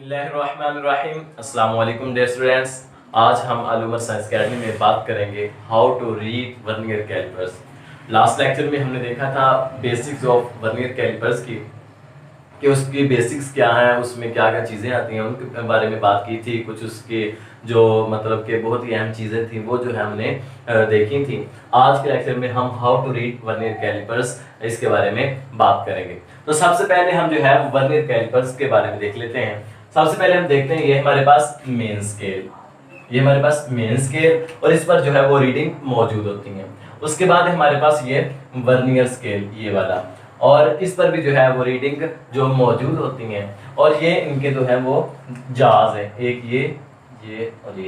बिस्मिल्लाहिर्रहमानिर्रहीम। अस्सलाम वालेकुम डियर स्टूडेंट्स। आज हम अल उमर साइंस अकेडमी में बात करेंगे how to read vernier callipers. Last lecture में हमने देखा था बेसिक्स ऑफ वर्नियर कैलिपर्स की कि उसकी बेसिक्स क्या हैं, उसमें क्या क्या चीज़ें आती हैं, उनके बारे में बात की थी। कुछ उसके जो मतलब कि बहुत ही अहम चीज़ें थी वो जो है हमने देखी थी। आज के लेक्चर में हम how to read vernier callipers इसके बारे में बात करेंगे। तो सबसे पहले हम जो है वर्नियर कैलिपर्स के बारे में देख लेते हैं। सबसे पहले हम देखते हैं ये हमारे पास मेन स्केल, ये हमारे पास मेन स्केल और इस पर जो है वो रीडिंग मौजूद होती हैं। उसके बाद हमारे पास ये वर्नियर स्केल ये वाला, और इस पर भी जो है वो रीडिंग जो मौजूद होती हैं। और ये इनके जो है वो जाज है, एक ये और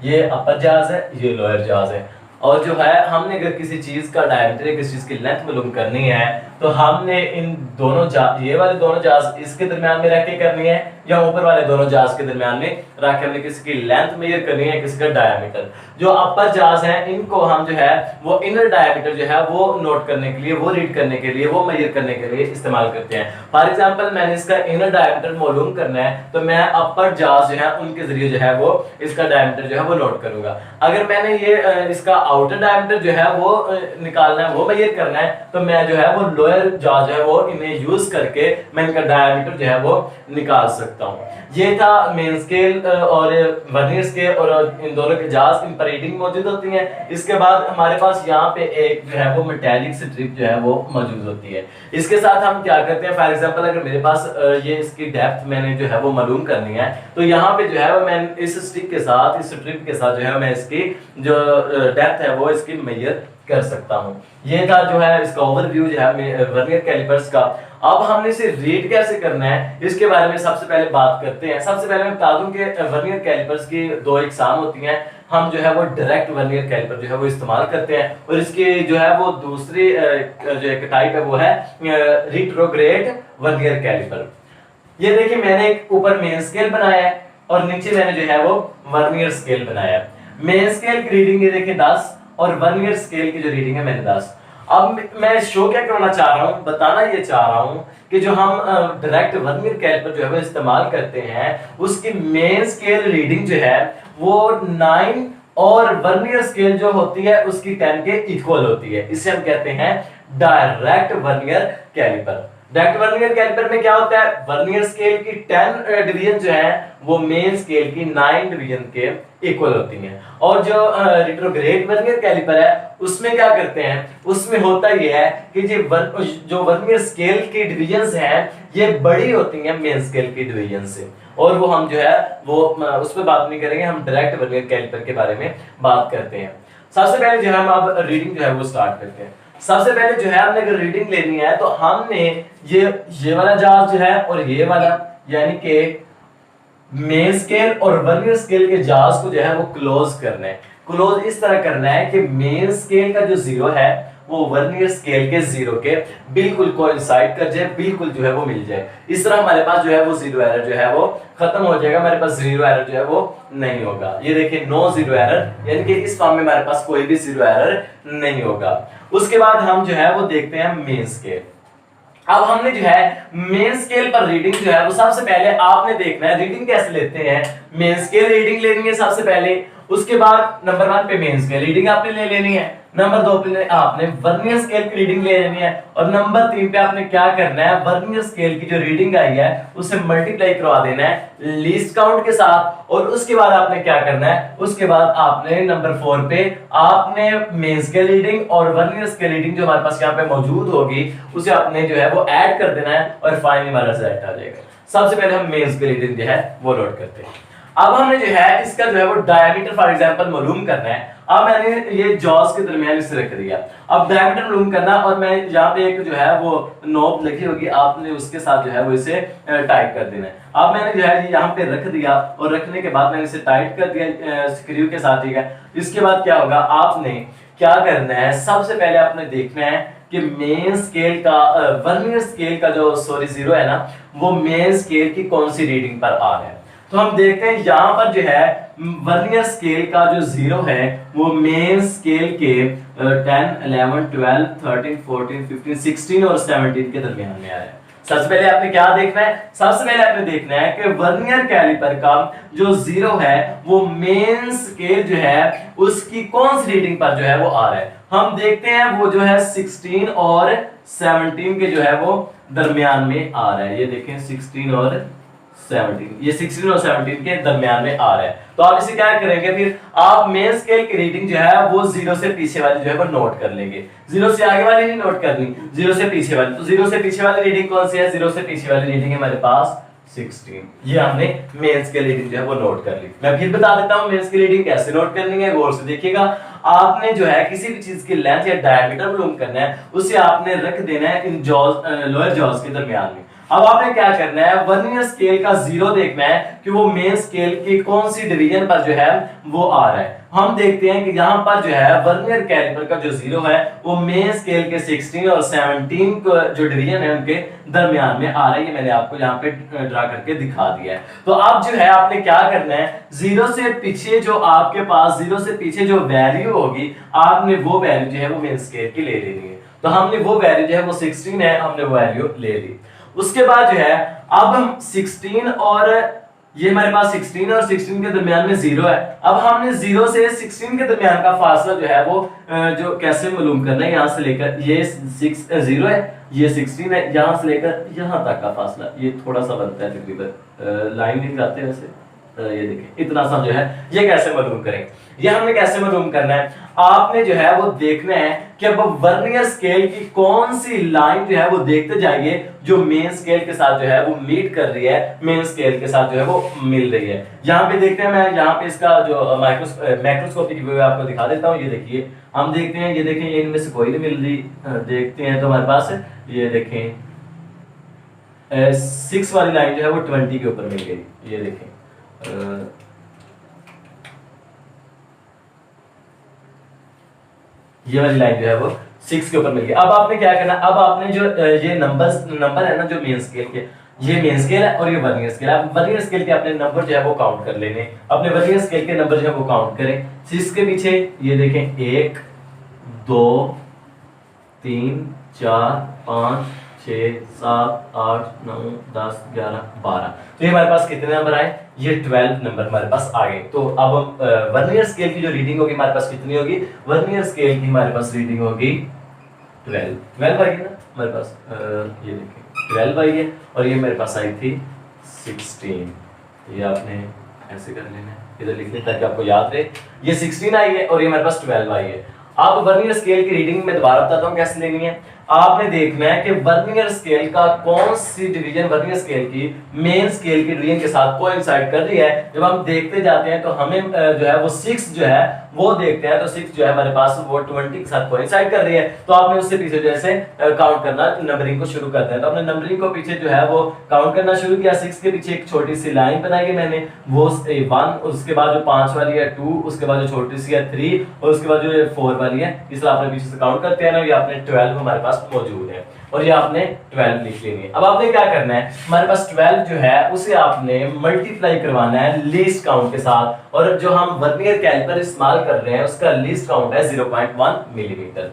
ये अपर जाज है, ये लोअर जाज है। और जो है हमने अगर किसी चीज का डायमीटर या किसी चीज की लेंथ मालूम करनी है तो हमने इन दोनों ये वाले दोनों जाज इसके दरमियान में रख के करनी है, या ऊपर वाले दोनों जाज के दरमियान में रख के हमने किसी की लेंथ मेजर करनी है, किसी का डायमीटर। जो अपर जाज है इनको हम जो है वो इनर डायमीटर जो है वो नोट करने के लिए, वो रीड करने के लिए, वो मेजर करने के लिए इस्तेमाल करते हैं। फॉर एग्जांपल मैंने इसका इनर डायमीटर मालूम करना है तो मैं अपर जाज जो है उनके जरिए जो है वो इसका डायमीटर जो है वो नोट करूंगा। अगर मैंने ये इसका आउटर डायमीटर जो है वो निकालना है, वो मेजर करना है, तो मैं जो है वो लोअर जाज है वो इन्हें यूज करके मैं इनका डायमीटर जो है वो निकाल सकता हूँ। ये था मेन स्केल और वर्नियर स्केल, और इन दोनों के जाज इन पर रीडिंग मौजूद होती है। इसके बाद हमारे पास यहाँ पे एक जो है वो मेटालिक स्ट्रिप जो है वो मौजूद होती है। इसके साथ हम क्या करते हैं, फॉर एग्जांपल अगर मेरे पास ये इसकी डेप्थ मैंने जो है वो मालूम करनी है तो यहाँ पे जो है वो मैं इस स्ट्रिप के साथ, इस स्ट्रिप के साथ जो है मैं इसकी जो डेप्थ है वो इसकी मेजर कर सकता हूँ। ये था जो है इसका ओवरव्यू जो है वर्नियर कैलिपर्स का। अब हमने इसे रीड कैसे करना है इसके बारे में सबसे पहले बात करते हैं। सबसे पहले मैं बता दूं कि वर्नियर कैलिपर्स की दो इकसाम होती हैं। हम जो है वो डायरेक्ट वर्नियर कैलिपर जो है वो इस्तेमाल करते हैं, और इसकी जो है वो दूसरी जो एक टाइप है वो है रिट्रोग्रेड वर्नियर कैलिपर। ये देखिए मैंने एक ऊपर मेन स्केल बनाया है और नीचे मैंने जो है वो वर्नियर स्केल बनाया है। मेन स्केल की रीडिंग ये देखिए 10 और वर्नियर स्केल की जो रीडिंग है मैंने 10। अब मैं शो क्या करना चाह रहा हूं, बताना ये चाह रहा हूं कि जो हम डायरेक्ट वर्नियर कैलिपर जो है वो इस्तेमाल करते हैं उसकी मेन स्केल रीडिंग जो है वो 9 और वर्नियर स्केल जो होती है उसकी 10 के इक्वल होती है। इसे हम कहते हैं direct vernier calliper. Direct vernier calliper में क्या होता है, वर्नियर स्केल की 10 डिवीजन जो है वो मेन स्केल की 9 डिवीजन के इक्वल होती हैं। और जो रिट्रोग्रेड वर्नियर कैलिपर है उसमें क्या करते हैं, उसमें होता यह है कि जो वर्नियर स्केल की डिवीजंस हैं ये बड़ी होती हैं मेन स्केल की डिवीजन से, और वो हम जो है वो उस पर बात नहीं करेंगे, हम डायरेक्ट वर्नियर कैलिपर के बारे में बात करते हैं। सबसे पहले जो है हम अब रीडिंग जो है वो स्टार्ट करते हैं। सबसे पहले जो है हमने अगर रीडिंग लेनी है तो हमने ये वाला जाज जो है और ये वाला यानी कि मेन स्केल और वर्नियर स्केल के जाज को जो है वो क्लोज करना है। क्लोज इस तरह करना है कि मेन स्केल का जो 0 है वो वर्नियर स्केल के 0 के बिल्कुल कोइंसाइड कर जाए, बिल्कुल जो है वो मिल जाए। इस तरह हमारे पास जो है वो जीरो एरर जो है वो खत्म हो जाएगा, हमारे पास जीरो एरर जो है वो नहीं होगा। ये देखिए नो जीरो एरर, यानी कि इस फॉर्म में हमारे पास कोई भी जीरो एरर नहीं होगा। उसके बाद हम जो है वो देखते हैं मेन स्केल। अब हमने जो है मेन स्केल पर रीडिंग जो है वो सबसे पहले आपने देखना है रीडिंग कैसे लेते हैं। मेन स्केल रीडिंग लेनी है सबसे पहले, उसके बाद नंबर 1 पे मेन स्केल रीडिंग आपने ले लेनी है, नंबर 2 पे आपने वर्नियर स्केल की रीडिंग ले लेनी है, और नंबर 3 पे आपने क्या करना है, वर्नियर स्केल की जो रीडिंग आई है उसे मल्टीप्लाई करवा देना है लीस्ट काउंट के साथ। और उसके बाद आपने क्या करना है, उसके बाद आपने नंबर 4 पे आपने मेन स्केल रीडिंग और वर्नियर स्केल रीडिंग जो हमारे पास यहाँ पे मौजूद होगी उसे आपने जो है वो ऐड कर देना है, और फाइनली हमारा रिजल्ट आ जाएगा। सबसे पहले हम मेन स्केल रीडिंग जो है वो नोट करते हैं। अब हमने जो है इसका जो है वो डायमीटर फॉर एग्जांपल मालूम करना है। अब मैंने ये जॉज के दरमियान इसे रख दिया, अब डायमीटर मालूम करना, और मैं यहाँ पे एक जो है वो नोब लिखी होगी आपने उसके साथ जो है वो इसे टाइट कर देना है। अब मैंने जो है यहाँ पे रख दिया, और रखने के बाद मैंने इसे टाइट कर दिया स्क्रू के साथ, ठीक है। इसके बाद क्या होगा, आपने क्या करना है, सबसे पहले आपने देखना है कि मेन स्केल का वर्नियर स्केल का जो 0 है ना वो मेन स्केल की कौन सी रीडिंग पर आ रहा है। तो हम देखते हैं यहाँ पर जो है वर्नियर स्केल का जो 0 है वो मेन स्केल के 10, 11, 12, 13, 14, 15, 16 और 17 के दरमियान में आया है। सबसे पहले आपने क्या देखना है, सबसे पहले आपने देखना है कि वर्नियर कैलिपर का जो जीरो है वो मेन स्केल जो है उसकी कौन सी रीडिंग पर जो है वो आ रहा है। हम देखते हैं वो जो है 16 और 17 के जो है वो दरमियान में आ रहा है। ये देखें 16 और 17, ये 16 और 17 के दरमियान में आ रहा है। तो आप इसे क्या करेंगे, फिर आप मेन स्केल की रीडिंग जो है वो जीरो से पीछे वाली जो है वो नोट कर लेंगे। जीरो से आगे वाली नहीं नोट करनी, जीरो से पीछे वाली। तो जीरो से पीछे वाली रीडिंग कौन सी है, जीरो से पीछे वाली रीडिंग है हमारे पास 16। ये हमने मेन स्केल रीडिंग जो है वो नोट कर ली। मैं फिर बता देता हूं मेन स्केल रीडिंग कैसे नोट करनी है, गौर से देखिएगा। आपने जो है किसी भी चीज की लेंथ या डायमीटर मालूम करना है, उसे आपने रख देना है इन जॉज लोअर जॉज के दरमियान में। अब आपने क्या करना है, वर्नियर स्केल का जीरो देखना है कि वो मेन स्केल की कौन सी डिवीजन पर जो है वो आ रहा है। हम देखते हैं कि यहाँ पर जो है वर्नियर कैलिपर का जो जीरो है वो मेन स्केल के 16 और 17 को जो डिवीजन है उनके दरमियान में आ रहा है। ये मैंने आपको यहाँ पे ड्रा करके दिखा दिया है। तो अब जो है आपने क्या करना है, जीरो से पीछे जो आपके पास जीरो से पीछे जो वैल्यू होगी आपने वो वैल्यू जो है वो मेन स्केल की ले लेनी है। तो हमने वो वैल्यू जो है वो 16 है, हमने वो वैल्यू ले ली। उसके बाद जो है अब हम 16 और ये हमारे पास 16 और 16 के दरमियान में जीरो है। अब हमने जीरो से 16 के दरमियान का फासला जो है वो जो कैसे मालूम करना है, यहां से लेकर ये 0 है, ये 16 है, यहां से लेकर यहां तक का फासला ये थोड़ा सा बनता है तकरीबन, लाइन नहीं जाते वैसे, ये देखिए इतना सा जो है ये कैसे मालूम करें, ये हमने कैसे मालूम करना है। आपने जो है वो देखना है कि अब वर्नियर स्केल की कौन सी लाइन जो है वो देखते जाइए जो मेन स्केल के साथ जो है वो मीट कर रही है, मेन स्केल के साथ जो है वो मिल रही है। यहाँ पे देखते हैं, मैं यहाँ पे इसका जो मैक्रोस्कोपिक व्यू है आपको दिखा देता हूँ। ये देखिए, हम देखते हैं, ये देखें, ये इनमें से कोई नहीं मिल रही। देखते हैं तो हमारे पास ये देखें 6 वाली लाइन जो है वो 20 के ऊपर मिल गई। ये देखें ये वाली लाइन जो है वो 6 के ऊपर मिल गई। अब आपने क्या करना, अब आपने जो ये नंबर है ना जो मेन स्केल के, ये मेन स्केल है और ये वर्नियर स्केल है। अब वर्नियर स्केल के अपने नंबर जो है वो काउंट कर लेने, अपने वर्नियर स्केल के नंबर जो है वो काउंट करें। 6 के पीछे ये देखें 1 2 3 4 5 6 7 8 9 10 11 12। तो ये हमारे पास कितने नंबर आए, ये 12 नंबर हमारे पास आ गए। तो अब वर्नियर स्केल की जो रीडिंग होगी हमारे पास कितनी होगी, वर्नियर स्केल की हमारे पास रीडिंग होगी 12 आई ना हमारे पास, ये देखिए 12 आई है और ये मेरे पास आई थी 16। ये आपने ऐसे कर लेना है, इधर लिख लें ताकि आपको याद रहे। ये 16 आई है और ये हमारे पास 12 आई है। अब वर्नियर स्केल की रीडिंग में दोबारा बताता हूँ कैसे लेनी है। आपने देखना है कि वर्नियर स्केल का कौन सी डिवीजन वर्नियर स्केल की मेन स्केल की डिवीजन के साथ कोइंसाइड कर रही है। जब हम देखते जाते हैं तो हमें जो है वो 6 जो है वो देखते हैं, तो 6 जो है हमारे पास वो 20 के साथ कोइंसाइड कर रही है। तो आपने उससे पीछे जैसे काउंट करना, नंबरिंग को शुरू करते हैं। तो आपने नंबरिंग को पीछे जो है वो काउंट करना शुरू किया। 6 के पीछे एक छोटी सी लाइन बनाई है मैंने, वो 1, उसके बाद जो 5 वाली है 2, उसके बाद जो छोटी सी है 3 और उसके बाद जो 4 वाली है। इस तरह आपने पीछे से काउंट करते हैं ना, ये आपने 12 हमारे पास मौजूद है और ये आपने 12 लिख लेनी है। अब आपने क्या करना है, हमारे पास 12 जो है उसे आपने मल्टीप्लाई करवाना है लीस्ट काउंट के साथ, और जो हम वर्नियर कैलिपर इस्तेमाल कर रहे हैं उसका लीस्ट काउंट है 0.1 मिलीमीटर।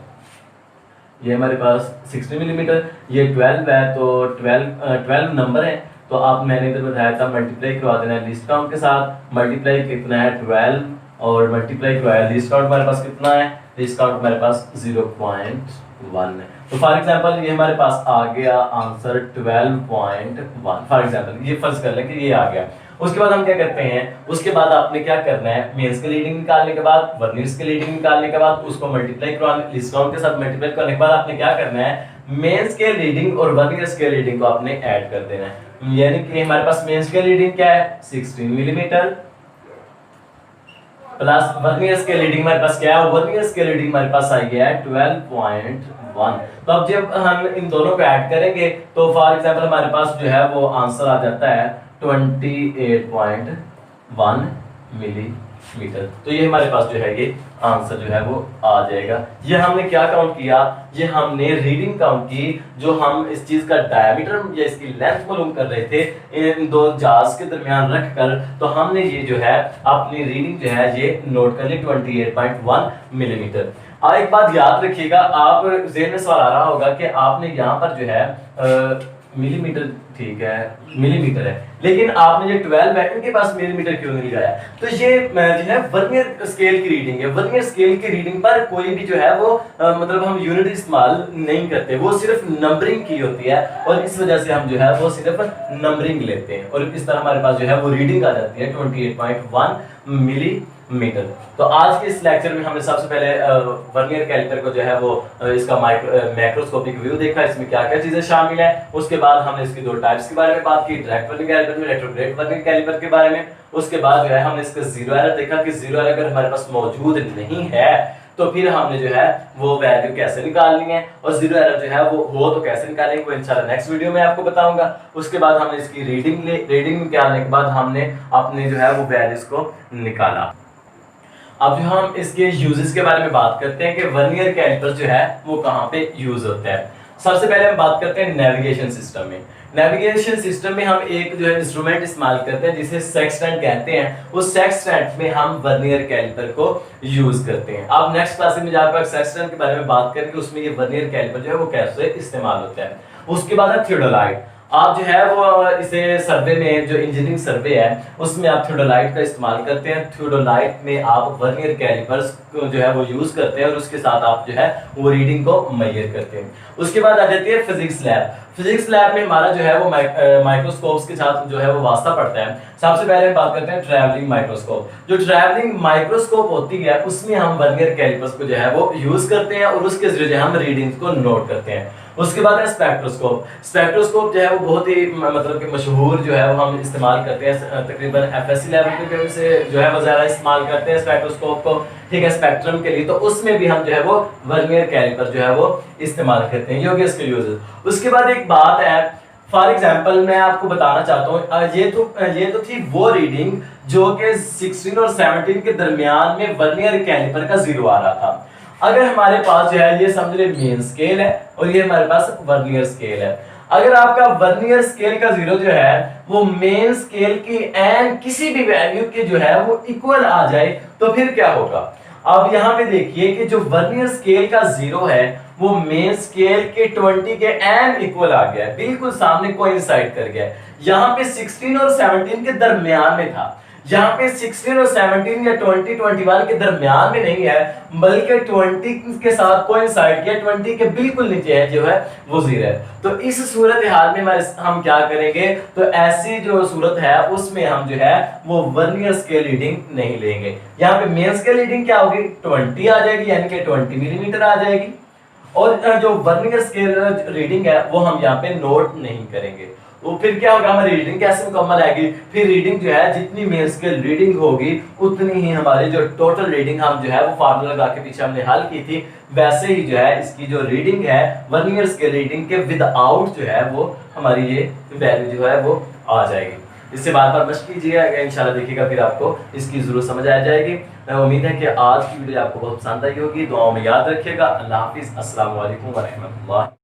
ये हमारे पास 60 मिलीमीटर, ये 12 है तो 12 नंबर है। तो आप मैंने इधर बताया था मल्टीप्लाई करवा देना है लीस्ट काउंट के साथ। मल्टीप्लाई कितना है 12 और मल्टीप्लाई करवाया लीस्ट काउंट हमारे पास कितना है, लीस्ट काउंट हमारे पास 0.1 है। तो फॉर एग्जांपल ये हमारे पास आ गया आंसर 12.1। फॉर एग्जांपल ये फर्ज कर लें कि ये आ गया। उसके बाद हम क्या करते हैं, उसके बाद आपने क्या करना है, मेंस की रीडिंग निकालने के बाद, वर्नियर की रीडिंग निकालने के बाद उसको मल्टीप्लाई करवाना, लीस्ट काउंट के साथ मल्टीप्लाई करने के बाद आपने क्या करना है, मेंस के रीडिंग और वर्नियर के रीडिंग को आपने ऐड कर देना है। यानी कि हमारे पास मेंस की रीडिंग क्या है 16 मिलीमीटर प्लस वर्नियर के रीडिंग हमारे पास क्या है, वर्नियर के रीडिंग हमारे पास आई है 12.1। तो अब जब हम इन दोनों को ऐड करेंगे तो फॉर एग्जांपल हमारे पास जो है वो आंसर आ जाता है 28.1 मिलीमीटर। तो ये हमारे पास जो है ये आंसर जो है वो आ जाएगा। ये हमने क्या काउंट किया, ये हमने रीडिंग काउंट की, जो हम इस चीज का डायमीटर या इसकी लेंथ मालूम कर रहे थे इन दो जाज के दरमियान रखकर। तो हमने ये जो है अपनी रीडिंग जो है ये नोट कर ली 28.1 मिलीमीटर। एक बात याद रखिएगा, आप ज़हन में सवाल आ रहा होगा कि आपने यहाँ पर जो है मिलीमीटर ठीक है, मिलीमीटर है, लेकिन आपने जो 12 है इनके पास मिलीमीटर क्यों नहीं लगाया? तो ये जो है वर्नियर स्केल की रीडिंग है। वर्नियर स्केल की रीडिंग पर कोई भी जो है वो मतलब हम यूनिट इस्तेमाल नहीं करते, वो सिर्फ नंबरिंग की होती है और इस वजह से हम जो है वो सिर्फ नंबरिंग लेते हैं और इस तरह हमारे पास जो है वो रीडिंग आ जाती है 28.1 मिलीमीटर। तो आज के इस लेक्चर में हमने सबसे पहले वर्नियर कैलिपर को जो है वो इसका मैक्रोस्कोपिक व्यू देखा, इसमें क्या क्या चीजें शामिल है। उसके बाद हमने इसकी दो टाइप्स के बारे में बात की, डायरेक्ट वर्नियर कैलिपर में, रेट्रोग्रेड वर्नियर कैलिपर के बारे में। उसके बाद जो है हमने इसका जीरो एरर देखा कि जीरो एरर अगर हमारे पास मौजूद नहीं है तो फिर हमने जो है वो वैल्यू कैसे निकालनी है और जीरो एरर जो है वो हो तो कैसे निकालेंगे, वो इंशाल्लाह नेक्स्ट वीडियो में आपको बताऊंगा। उसके बाद हमने इसकी रीडिंग निकालने के बाद हमने अपने जो है वो वैल्यूज को निकाला। अब जो हम इसके यूजेस के बारे में बात करते हैं कि वर्नियर कैलिपर जो है वो कहाँ पे यूज होता है। सबसे पहले हम बात करते हैं नेविगेशन सिस्टम में। नेविगेशन सिस्टम में हम एक जो है इंस्ट्रूमेंट इस्तेमाल करते हैं जिसे सेक्सटेंट कहते हैं। उस सेक्सटेंट में हम वर्नियर कैलिपर को यूज करते हैं। अब नेक्स्ट क्लास में जाकर सेक्सटेंट के बारे में बात करेंगे, उसमें ये वर्नियर कैलिपर जो है वो कैसे इस्तेमाल होता है। उसके बाद है थियोडोलाइट। आप जो है वो इसे सर्वे में, जो इंजीनियरिंग सर्वे है उसमें आप थियोडोलाइट का इस्तेमाल करते हैं। थियोडोलाइट में आप वर्नियर कैलिपर्स को जो है वो यूज करते हैं और उसके साथ आप जो है वो रीडिंग को मेजर करते हैं। उसके बाद आ जाती है फिजिक्स लैब। फिजिक्स लैब में हमारा जो है वो माइक्रोस्कोप्स के साथ जो है वो वास्ता पड़ता है। सबसे पहले हम बात करते हैं ट्रैवलिंग माइक्रोस्कोप। जो ट्रैवलिंग माइक्रोस्कोप होती है उसमें हम वर्नियर कैलिपर्स को जो है वो यूज करते हैं और उसके जरिए हम रीडिंग्स को नोट करते हैं। उसके बाद है स्पेक्ट्रोस्कोप। स्पेक्ट्रोस्कोप जो है वो बहुत ही मतलब कि मशहूर जो है वो हम इस्तेमाल करते हैं, तकरीबन एफएससी लेवल पे से जो है वो ज़्यादा इस्तेमाल करते हैं स्पेक्ट्रोस्कोप को, ठीक है, स्पेक्ट्रम के लिए। तो उसमें भी हम जो है वो वर्नियर कैलिपर जो है वो इस्तेमाल करते हैं, योग्य इसके यूजेस। उसके बाद एक बात है, फॉर एग्जाम्पल मैं आपको बताना चाहता हूँ, ये तो थी वो रीडिंग जो कि 16 और 17 के दरमियान में वर्नियर कैलिपर का जीरो आ रहा था। अगर हमारे पास जो है ये समझ ले मेन स्केल है और ये हमारे पास वर्नियर स्केल है, अगर आपका वर्नियर स्केल का जीरो जो है वो मेन स्केल की एन किसी भी वैल्यू के जो है वो इक्वल आ जाए तो फिर क्या होगा? अब यहाँ पे देखिए कि जो वर्नियर स्केल का जीरो है वो मेन स्केल के 20 के एन इक्वल आ गया है, बिल्कुल सामने कोइंसाइड कर गया है। यहाँ पे 16 और 17 के दरमियान में था, यहाँ पे 16 और 17 या 20, 21 के दरमियान में नहीं है बल्कि 20 के साथ कोइंसाइड किया, 20 के बिल्कुल नीचे है जो है वो जीरो है। तो इस सूरत हाल में हम क्या करेंगे? तो ऐसी जो सूरत है उसमें हम जो है वो वर्नियर स्केल रीडिंग नहीं लेंगे। यहाँ पे मेन स्केल रीडिंग क्या होगी? 20 आ जाएगी, यानी कि 20 मिलीमीटर आ जाएगी और जो वर्नियर स्केल रीडिंग है वो हम यहाँ पे नोट नहीं करेंगे। तो फिर क्या होगा? हमारी रीडिंग कैसे मुकम्मल आएगी? फिर रीडिंग जो है जितनी मेन स्केल रीडिंग होगी उतनी ही हमारी जो टोटल रीडिंग हम जो है वो फार्मूला लगा के पीछे हमने हल की थी, वैसे ही जो है इसकी जो रीडिंग है वर्नियर स्केल रीडिंग के विदाउट जो है वो हमारी ये वैल्यू जो है वो आ जाएगी। इससे बार बार मशक कीजिएगा, इंशाल्लाह देखिएगा फिर आपको इसकी जरूर समझ आ जाएगी। उम्मीद है कि आज की वीडियो आपको बहुत पसंद आई होगी। दुआओं में याद रखिएगा। अल्लाह हाफिज़। अस्सलाम वालेकुम व रहमतुल्लाह।